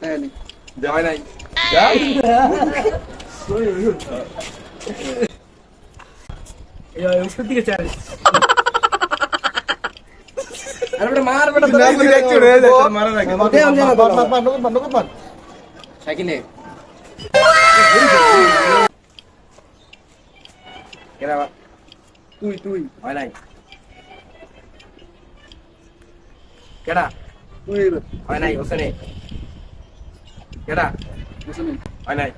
হয় নাই उसको दिखे चार আরে বেটা মার বেটা ना कोई एक्चुअल है मारा ना দে আমি জানা তো मार সাইকেলে কেডা তুই হয় নাই কেডা তুই হয় নাই ওখানে কেডা হয় নাই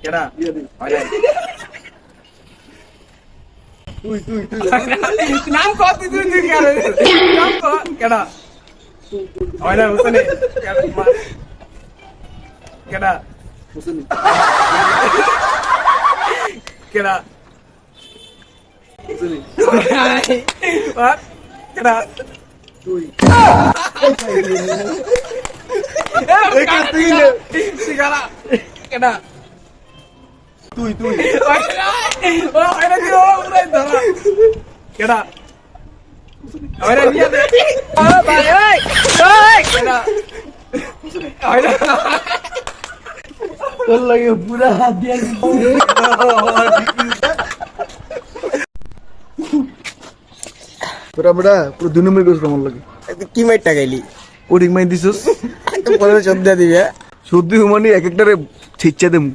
কেডা হয় নাই তুই নাম কত তুই কেডা নাম কত কেডা হয় না ওখানে কেডা কেডা কেডা তুই কেডা কেডা তুই কেডা तो लगे पूरा हाथ दिया पूरा बड़ा पूरा दुनिया में कुछ कमल लगे কি মাইটটা গাইলি কোডিং মাই দিছস তো পরে সদ্যা দিবে সত্যি মানে এক একটারে ছিচ্চা দেমু